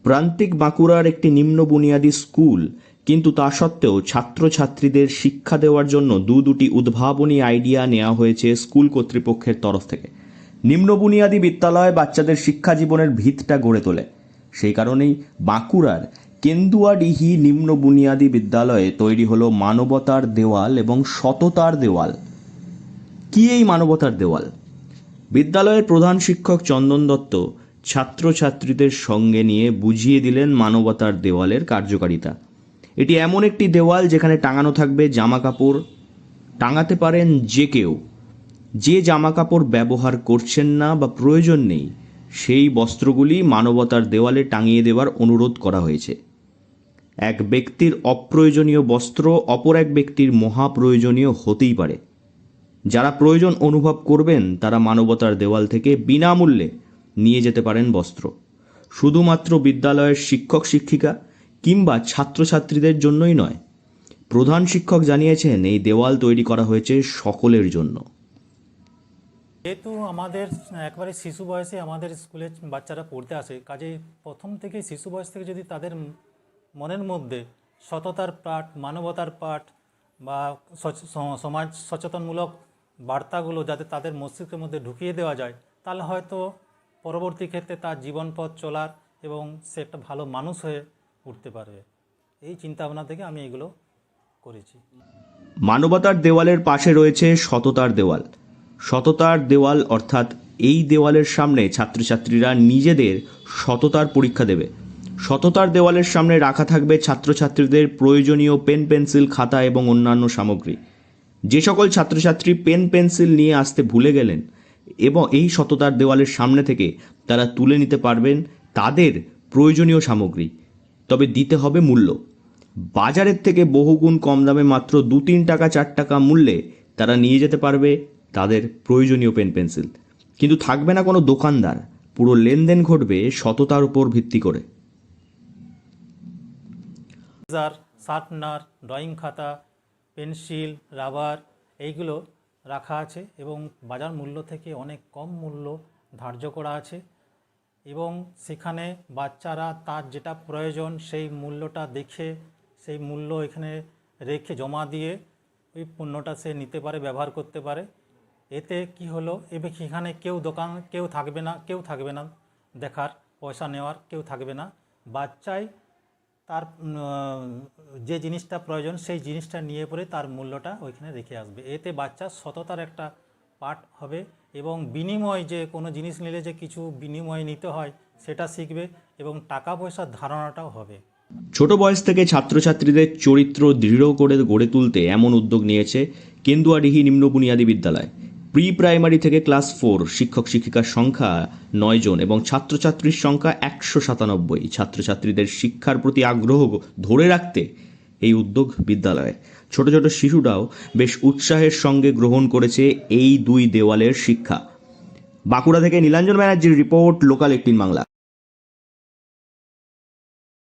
প্রান্তিক বাঁকুড়ার একটি নিম্ন বুনিয়াদী স্কুল, কিন্তু তা সত্ত্বেও ছাত্রছাত্রীদের শিক্ষা দেওয়ার জন্য দুটি উদ্ভাবনী আইডিয়া নেওয়া হয়েছে স্কুল কর্তৃপক্ষের তরফ থেকে। নিম্ন বুনিয়াদী বিদ্যালয় বাচ্চাদের শিক্ষা জীবনের ভিতটা গড়ে তোলে। সেই কারণেই বাঁকুড়ার কেন্দুয়াডিহি নিম্ন বুনিয়াদী বিদ্যালয়ে তৈরি হলো মানবতার দেওয়াল এবং সততার দেওয়াল। কি এই মানবতার দেওয়াল? বিদ্যালয়ের প্রধান শিক্ষক চন্দন দত্ত ছাত্রছাত্রীদের সঙ্গে নিয়ে বুঝিয়ে দিলেন মানবতার দেওয়ালের কার্যকারিতা। এটি এমন একটি দেওয়াল যেখানে টাঙানো থাকবে জামা কাপড়। টাঙাতে পারেন যে কেউ। যে জামা কাপড় ব্যবহার করছেন না বা প্রয়োজন নেই, সেই বস্ত্রগুলি মানবতার দেওয়ালে টাঙিয়ে দেওয়ার অনুরোধ করা হয়েছে। এক ব্যক্তির অপ্রয়োজনীয় বস্ত্র অপর এক ব্যক্তির মহাপ্রয়োজনীয় হতেই পারে। যারা প্রয়োজন অনুভব করবেন তারা মানবতার দেওয়াল থেকে বিনামূল্যে নিয়ে যেতে পারেন বস্ত্র। শুধুমাত্র বিদ্যালয়ের শিক্ষক শিক্ষিকা কিংবা ছাত্রছাত্রীদের জন্যই নয়। প্রধান শিক্ষক জানিয়েছেন এই দেওয়াল তৈরি করা হয়েছে সকলের জন্য। যেহেতু আমাদের একবারে শিশু বয়সে আমাদের স্কুলে বাচ্চারা পড়তে আসে, কাজেই প্রথম থেকে শিশু বয়স থেকে যদি তাদের মনের মধ্যে সততার পাঠ, মানবতার পাঠ বা সমাজ সচেতনমূলক বার্তাগুলো যাতে তাদের মস্তিষ্কের মধ্যে ঢুকিয়ে দেওয়া যায়, তাহলে হয়তো পরবর্তী ক্ষেত্রে তার জীবনপথ চলার এবং সে একটা ভালো মানুষ হয়ে উঠতে পারবে। এই চিন্তাভাবনা থেকে আমি এগুলো করেছি। মানবতার দেওয়ালের পাশে রয়েছে সততার দেওয়াল। সততার দেওয়াল অর্থাৎ এই দেওয়ালের সামনে ছাত্রছাত্রীরা নিজেদের সততার পরীক্ষা দেবে। সততার দেওয়ালের সামনে রাখা থাকবে ছাত্রছাত্রীদের প্রয়োজনীয় পেন পেন্সিল, খাতা এবং অন্যান্য সামগ্রী। যে সকল ছাত্রছাত্রী পেন পেন্সিল নিয়ে আসতে ভুলে গেলেন এবং এই সততার দেওয়ালের সামনে থেকে তারা তুলে নিতে পারবেন তাদের প্রয়োজনীয় সামগ্রী, তবে দিতে হবে মূল্য। বাজারের থেকে বহুগুণ কম দামে মাত্র 2-3 টাকা 4 টাকা মূল্যে তারা নিয়ে যেতে পারবে তাদের প্রয়োজনীয় পেন পেন্সিল। কিন্তু থাকবে না কোনো দোকানদার, পুরো লেনদেন ঘটবে সততার উপর ভিত্তি করে। শার্পনার, ড্রয়িং খাতা, পেন্সিল, রাবার এইগুলো রাখা আছে এবং বাজার মূল্য থেকে অনেক কম মূল্য ধার্য করা আছে এবং সেখানে বাচ্চারা তার যেটা প্রয়োজন সেই মূল্যটা দেখে সেই মূল্য এখানে রেখে জমা দিয়ে ওই পণ্যটা সে নিতে পারে, ব্যবহার করতে পারে। এতে কি হলো, এবার এখানে কেউ থাকবে না দেখার, পয়সা নেওয়ার কেউ থাকবে না। বাচ্চাই তার যে জিনিসটা প্রয়োজন সেই জিনিসটা নিয়ে পরে তার মূল্যটা ওইখানে রেখে আসবে। এতে বাচ্চার সততার একটা পাঠ হবে এবং বিনিময়, যে কোনো জিনিস নিলে যে কিছু বিনিময় নিতে হয় সেটা শিখবে এবং টাকা পয়সার ধারণাটাও হবে। ছোট বয়স থেকে ছাত্রছাত্রীদের চরিত্র দৃঢ় করে গড়ে তুলতে এমন উদ্যোগ নিয়েছে কেন্দুয়াডিহি নিম্ন বুনিয়াদী বিদ্যালয়। প্রি প্রাইমারি থেকে ক্লাস 4 শিক্ষক শিক্ষিকার সংখ্যা 9 জন এবং ছাত্রছাত্রীর সংখ্যা 197। ছাত্রছাত্রীদের শিক্ষার প্রতি আগ্রহ ধরে রাখতে এই উদ্যোগ বিদ্যালয়ে। ছোট ছোট শিশুরাও বেশ উৎসাহের সঙ্গে গ্রহণ করেছে এই 2 দেওয়ালের শিক্ষা। বাঁকুড়া থেকে নীলাঞ্জন ব্যানার্জির রিপোর্ট, লোকাল 18 বাংলা।